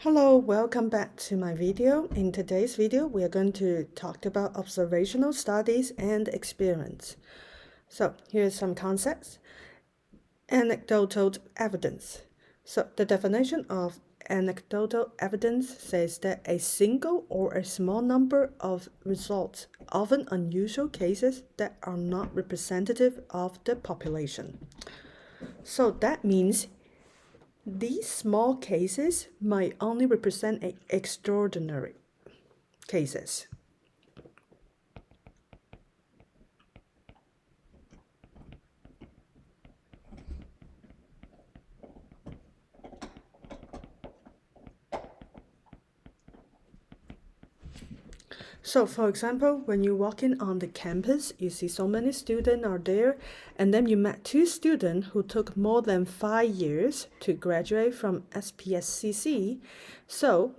Hello, welcome back to my video. In today's video, we are going to talk about observational studies and experiments. So here's some concepts. Anecdotal evidence. So the definition of anecdotal evidence says that a single or a small number of results, often unusual cases that are not representative of the population. So that means these small cases might only represent extraordinary cases. So for example, when you walk in on the campus, you see so many students are there, and then you met two students who took more than 5 years to graduate from SPSCC. So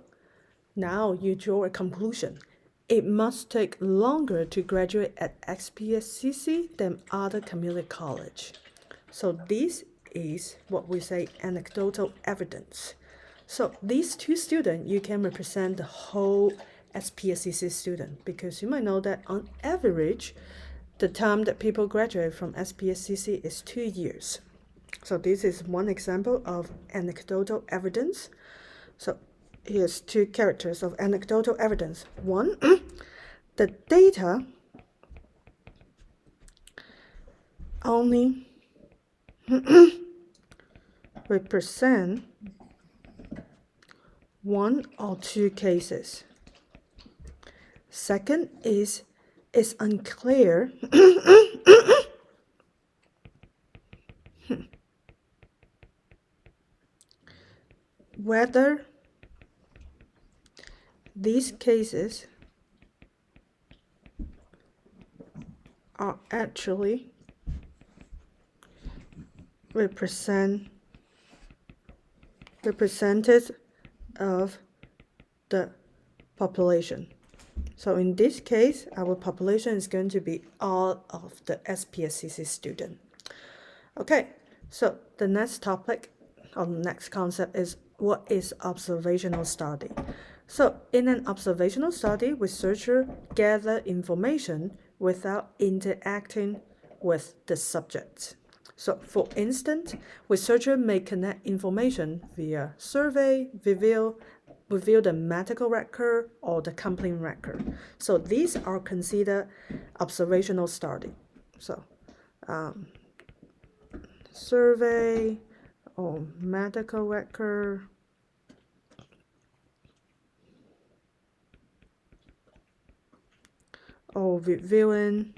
now you draw a conclusion. It must take longer to graduate at SPSCC than other community college. So this is what we say anecdotal evidence. So these two students, you can represent the whole SPSCC student, because you might know that on average, the time that people graduate from SPSCC is 2 years. So this is one example of anecdotal evidence. So here's two characters of anecdotal evidence. One, the data only represent one or two cases. Second is it's unclear whether these cases are actually represented of the population. So in this case, our population is going to be all of the SPSCC students. Okay, so the next topic or next concept is what is observational study. So in an observational study, researchers gather information without interacting with the subject. So for instance, researchers may connect information via survey, review the medical record or the complaint record. So these are considered observational study. So survey or medical record or reviewing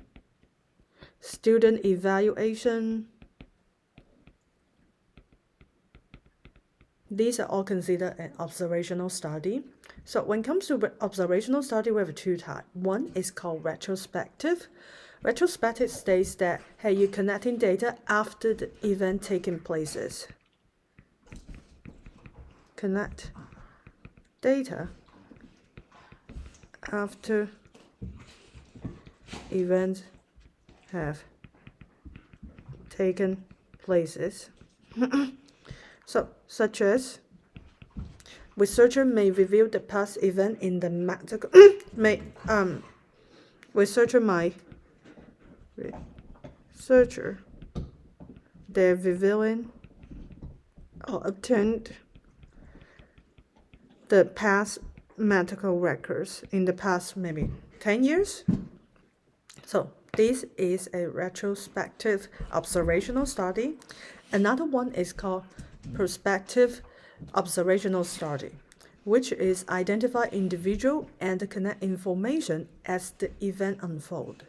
student evaluation. These are all considered an observational study. So when it comes to observational study, we have two types. One is called retrospective. Retrospective states that, hey, you're connecting data after the event taking places. Connect data after events have taken places. So, such as researcher may review the past event in the medical they're reviewing or obtained the past medical records in the past maybe 10 years. So this is a retrospective observational study. Another one is called prospective observational study, which is identify individual and connect information as the event unfolds.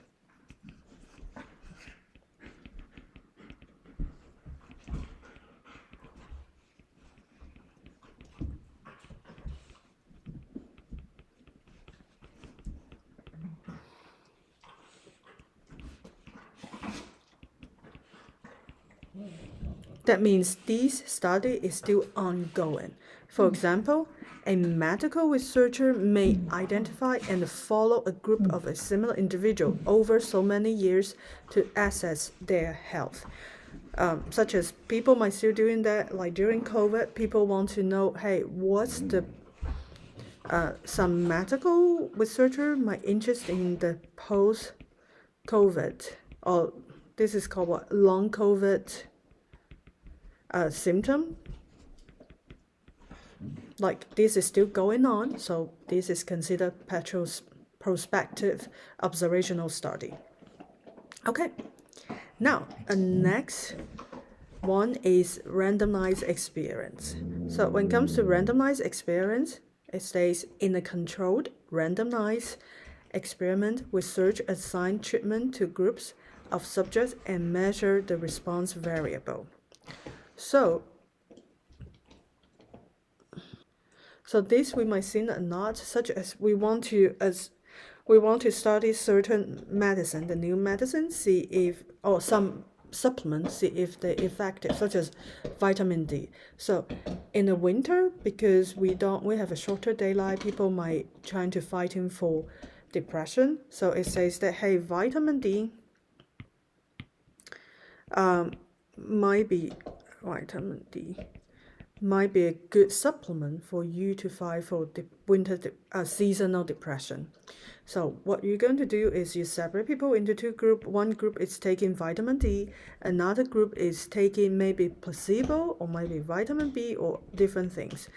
That means this study is still ongoing. For example, a medical researcher may identify and follow a group of a similar individual over so many years to assess their health. Such as people might still doing that, like during COVID, people want to know, hey, what's the some medical researcher might interest in the post-COVID, or this is called what, long COVID symptom. Like this is still going on, so this is considered prospective observational study. Okay, now next one is randomized experience. So when it comes to randomized experience, it states in a controlled randomized experiment, research assigned treatment to groups of subjects and measure the response variable. So this we might see a lot, such as we want to study certain medicine, the new medicine, see if, or some supplements, see if they're effective, such as vitamin D. So in the winter, because we have a shorter daylight, people might trying to fighting for depression. So it says that, hey, vitamin D might be a good supplement for you to fight for the winter seasonal depression. So what you're going to do is you separate people into two groups. One group is taking vitamin D, another group is taking maybe placebo or maybe vitamin B or different things.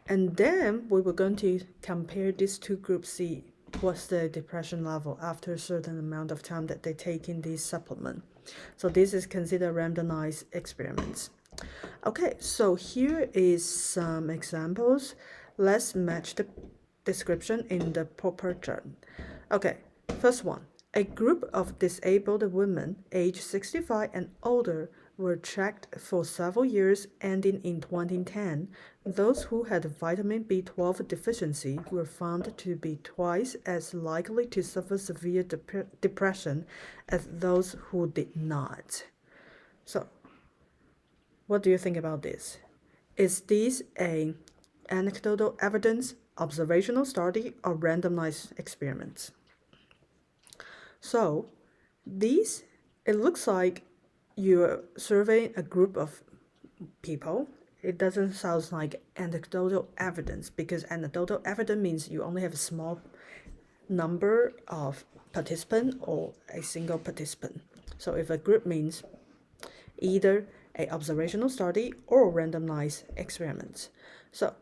And then we were going to compare these two groups, see what's the depression level after a certain amount of time that they take in this supplement. So this is considered randomized experiments. Okay, so here is some examples. Let's match the description in the proper term. Okay, first one. A group of disabled women aged 65 and older were tracked for several years ending in 2010. Those who had vitamin B12 deficiency were found to be twice as likely to suffer severe depression as those who did not. So, what do you think about this? Is this a anecdotal evidence, observational study, or randomized experiments? So it looks like you're surveying a group of people. It doesn't sound like anecdotal evidence, because anecdotal evidence means you only have a small number of participants or a single participant. So if a group means either a observational study or randomized experiments. So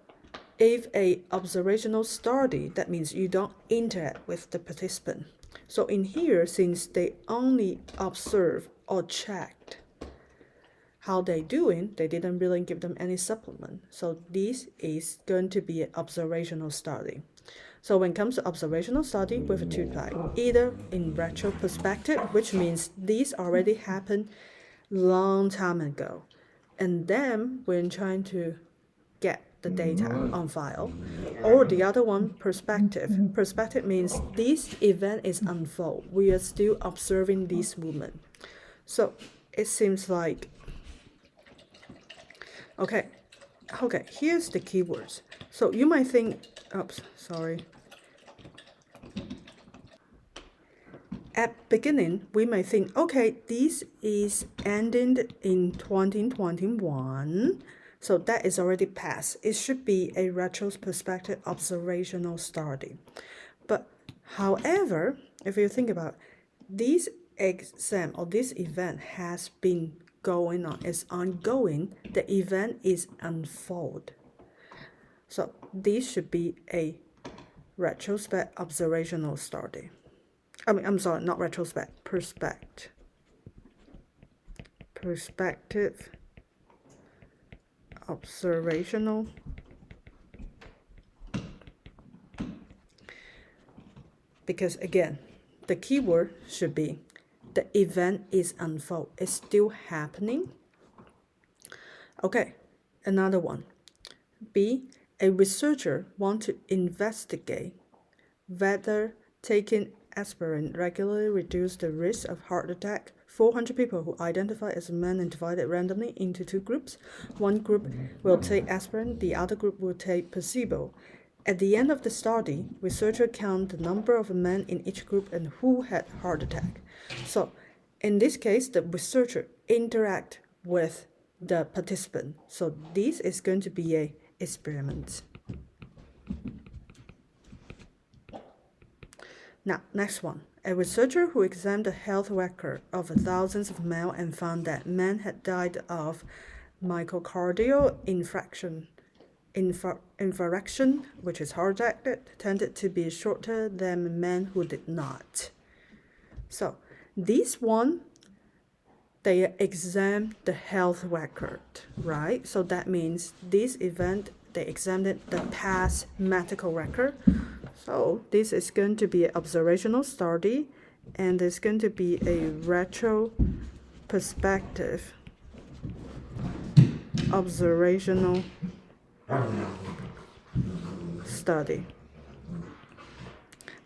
if a observational study, that means you don't interact with the participant. So in here, since they only observe or checked how they doing, they didn't really give them any supplement. So this is going to be an observational study. So when it comes to observational study, we have two types. Either in retrospective, which means these already happened long time ago, and then we're trying to get the data on file, or the other one, perspective. Perspective means this event is unfold. We are still observing this movement. So it seems like, okay, here's the keywords. So you might think, oops, sorry. At beginning, we may think, okay, this is ending in 2021, so that is already past. It should be a retrospective observational study. But however, if you think about this exam or this event has been going on, it's ongoing, the event is unfold. So this should be a retrospective observational study. I'm sorry, not retrospect, perspective observational because again, the keyword should be the event is unfold. It's still happening. Okay, another one. B, a researcher wants to investigate whether taking aspirin regularly reduce the risk of heart attack. 400 people who identify as men and divided randomly into two groups. One group will take aspirin, the other group will take placebo. At the end of the study, researchers count the number of men in each group and who had heart attack. So in this case, the researcher interact with the participant. So this is going to be a experiment. Now, next one. A researcher who examined the health record of thousands of males and found that men had died of myocardial infarction, which is heart attack, tended to be shorter than men who did not. So, this one, they examined the health record, right? So that means this event, they examined the past medical record. So this is going to be an observational study, and it's going to be a retro perspective observational study.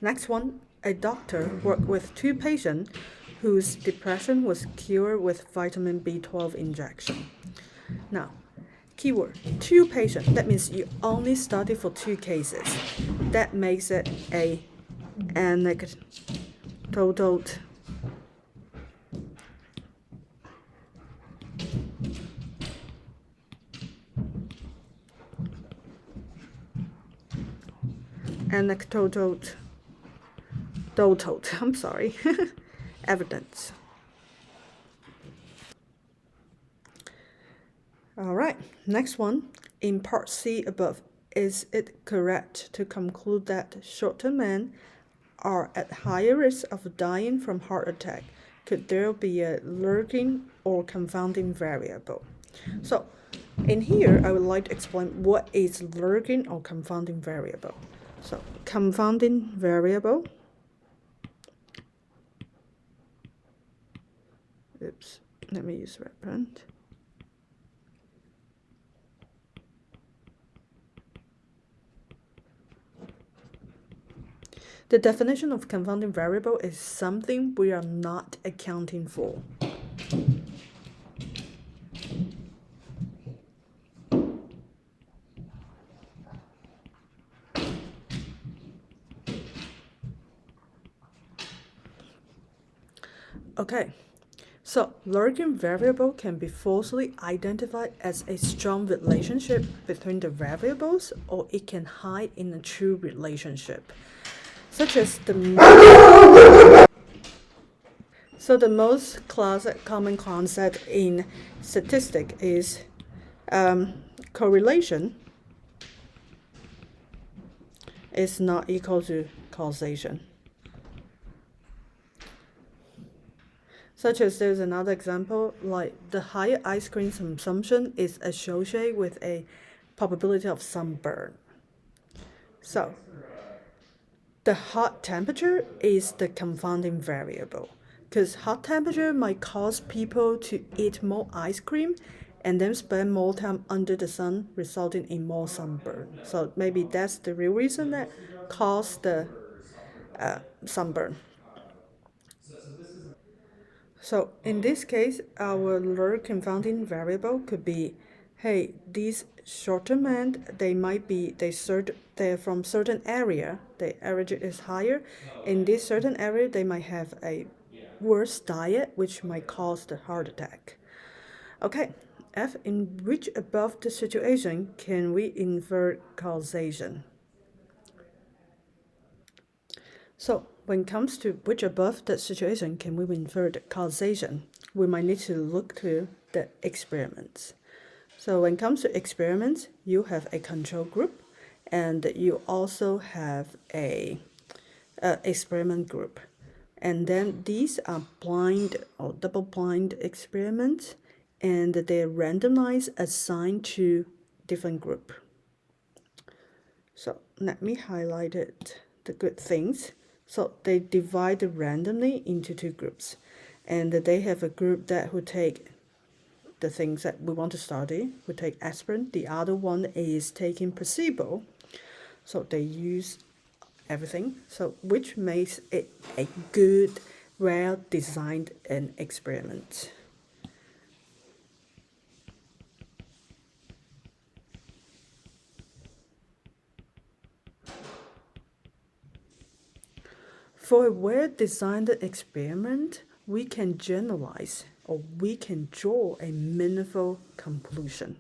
Next one, a doctor worked with 2 patients whose depression was cured with vitamin B12 injection. Now, keyword, 2 patients. That means you only study for 2 cases. That makes it a anecdotal I'm sorry, evidence. All right, next one. In part C above, is it correct to conclude that shorter men are at higher risk of dying from heart attack? Could there be a lurking or confounding variable? So, in here, I would like to explain what is lurking or confounding variable. So, confounding variable. Oops, let me use red pen. The definition of confounding variable is something we are not accounting for. Okay, so lurking variable can be falsely identified as a strong relationship between the variables, or it can hide in a true relationship, such as the most classic common concept in statistics is correlation is not equal to causation. Such as there's another example, like the higher ice cream consumption is associated with a probability of sunburn. So, the hot temperature is the confounding variable, because hot temperature might cause people to eat more ice cream and then spend more time under the sun, resulting in more sunburn. So maybe that's the real reason that caused the sunburn. So in this case, our lurk confounding variable could be, hey, these shorter men, they're from certain area, the average is higher. In this certain area, they might have a worse diet, which might cause the heart attack. Okay, F, in which above the situation can we infer causation? So when it comes to which above the situation can we infer the causation, we might need to look to the experiments. So when it comes to experiments, you have a control group, and you also have a experiment group. And then these are blind or double-blind experiments, and they're randomized, assigned to different group. So let me highlight it, the good things. So they divide randomly into 2 groups, and they have a group that will take the things that we want to study, we take aspirin. The other one is taking placebo. So they use everything, so which makes it a good, well-designed an experiment. For a well-designed experiment, we can generalize, or we can draw a meaningful conclusion.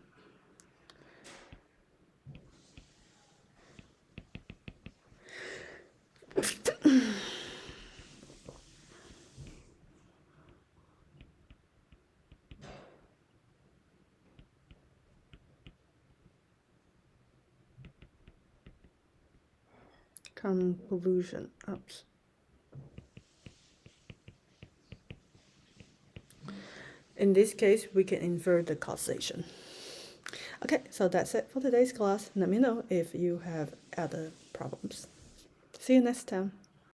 Convolution. Oops. In this case, we can infer the causation. Okay, so that's it for today's class. Let me know if you have other problems. See you next time.